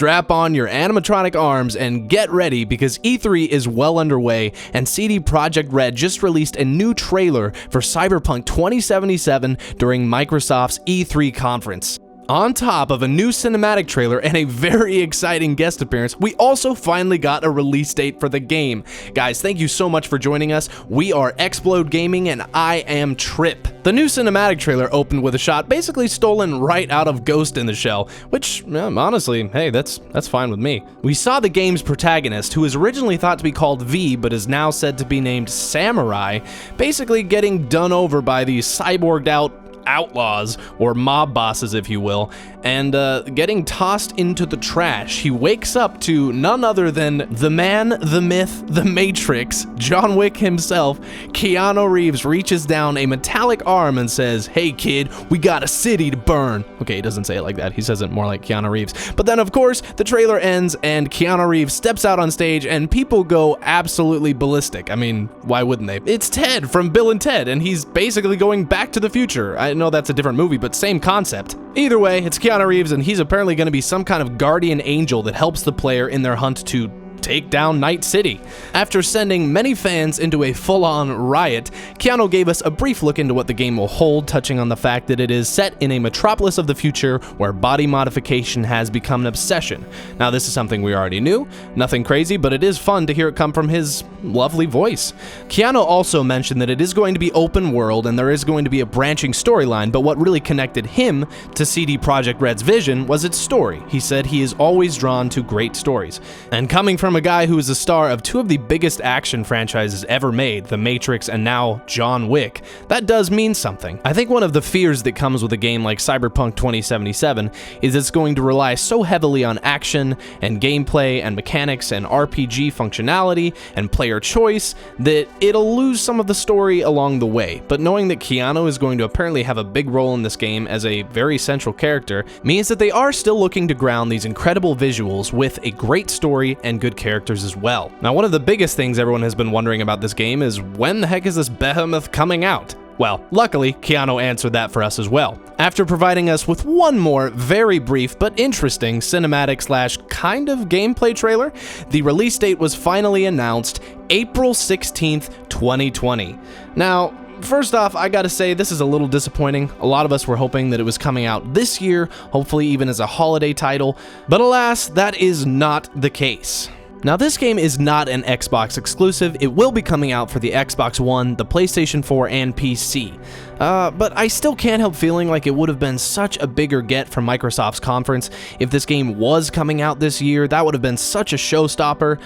strap on your animatronic arms and get ready because E3 is well underway and CD Projekt Red just released a new trailer for Cyberpunk 2077 during Microsoft's E3 conference. On top of a new cinematic trailer and a very exciting guest appearance, we also finally got a release date for the game. Guys, thank you so much for joining us. We are Explode Gaming and I am Trip. The new cinematic trailer opened with a shot basically stolen right out of Ghost in the Shell, which, honestly, hey, that's fine with me. We saw the game's protagonist, who was originally thought to be called V, but is now said to be named Samurai, basically getting done over by these cyborged out outlaws, or mob bosses if you will, and getting tossed into the trash. He wakes up to none other than the man, the myth, the Matrix, John Wick himself. Keanu Reeves reaches down a metallic arm and says, "Hey kid, we got a city to burn." Okay, he doesn't say it like that, he says it more like Keanu Reeves. But then of course, the trailer ends and Keanu Reeves steps out on stage and people go absolutely ballistic. I mean, why wouldn't they? It's Ted from Bill and Ted, and he's basically going back to the future. I know that's a different movie, but same concept. Either way, it's Keanu Reeves, and he's apparently going to be some kind of guardian angel that helps the player in their hunt to take down Night City. After sending many fans into a full-on riot, Keanu gave us a brief look into what the game will hold, touching on the fact that it is set in a metropolis of the future where body modification has become an obsession. Now, this is something we already knew, nothing crazy, but it is fun to hear it come from his lovely voice. Keanu also mentioned that it is going to be open world and there is going to be a branching storyline, but what really connected him to CD Projekt Red's vision was its story. He said he is always drawn to great stories. And coming from a guy who is the star of two of the biggest action franchises ever made, The Matrix and now John Wick, that does mean something. I think one of the fears that comes with a game like Cyberpunk 2077 is it's going to rely so heavily on action and gameplay and mechanics and RPG functionality and player choice that it'll lose some of the story along the way. But knowing that Keanu is going to apparently have a big role in this game as a very central character means that they are still looking to ground these incredible visuals with a great story and good characters as well. Now, one of the biggest things everyone has been wondering about this game is when the heck is this behemoth coming out? Well, luckily, Keanu answered that for us as well. After providing us with one more very brief but interesting cinematic / kind of gameplay trailer, the release date was finally announced, April 16th, 2020. Now, first off, I gotta say this is a little disappointing. A lot of us were hoping that it was coming out this year, hopefully even as a holiday title, but alas, that is not the case. Now, this game is not an Xbox exclusive. It will be coming out for the Xbox One, the PlayStation 4, and PC. But I still can't help feeling like it would have been such a bigger get from Microsoft's conference if this game was coming out this year. That would have been such a showstopper.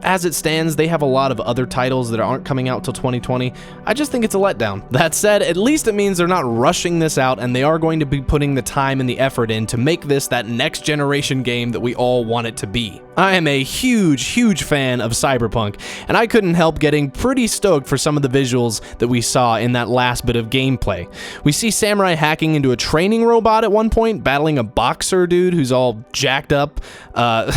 As it stands, they have a lot of other titles that aren't coming out till 2020. I just think it's a letdown. That said, at least it means they're not rushing this out and they are going to be putting the time and the effort in to make this that next generation game that we all want it to be. I am a huge fan of Cyberpunk, and I couldn't help getting pretty stoked for some of the visuals that we saw in that last bit of gameplay. We see Samurai hacking into a training robot at one point, battling a boxer dude who's all jacked up,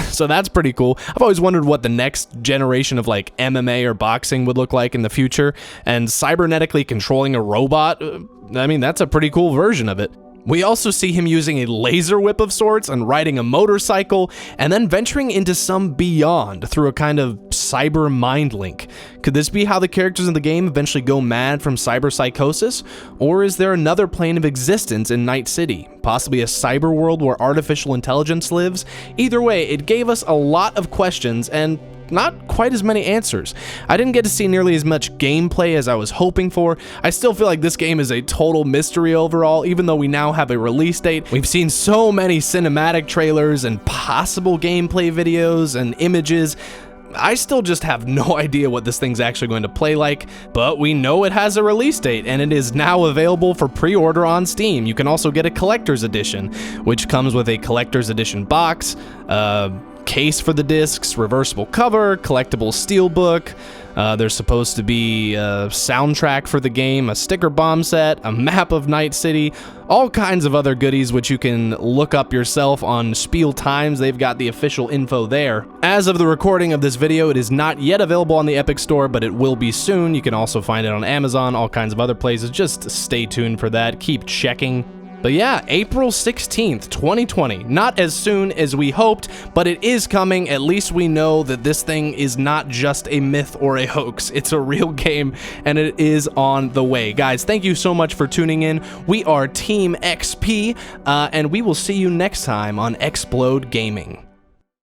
so that's pretty cool. I've always wondered what the next generation of like MMA or boxing would look like in the future, and cybernetically controlling a robot, I mean, that's a pretty cool version of it. We also see him using a laser whip of sorts and riding a motorcycle, and then venturing into some beyond through a kind of cyber mind link. Could this be how the characters in the game eventually go mad from cyber psychosis? Or is there another plane of existence in Night City? Possibly a cyber world where artificial intelligence lives? Either way, it gave us a lot of questions and not quite as many answers. I didn't get to see nearly as much gameplay as I was hoping for. I still feel like this game is a total mystery overall, even though we now have a release date. We've seen so many cinematic trailers and possible gameplay videos and images. I still just have no idea what this thing's actually going to play like, but we know it has a release date, and it is now available for pre-order on Steam. You can also get a collector's edition, which comes with a collector's edition box, case for the discs, reversible cover, collectible steelbook. There's supposed to be a soundtrack for the game, a sticker bomb set, a map of Night City, all kinds of other goodies which you can look up yourself on Spiel Times. They've got the official info there. As of the recording of this video, it is not yet available on the Epic Store, but it will be soon. You can also find it on Amazon, all kinds of other places. Just stay tuned for that. Keep checking. But yeah, April 16th, 2020. Not as soon as we hoped, but it is coming. At least we know that this thing is not just a myth or a hoax. It's a real game, and it is on the way. Guys, thank you so much for tuning in. We are Team XP, and we will see you next time on Explode Gaming.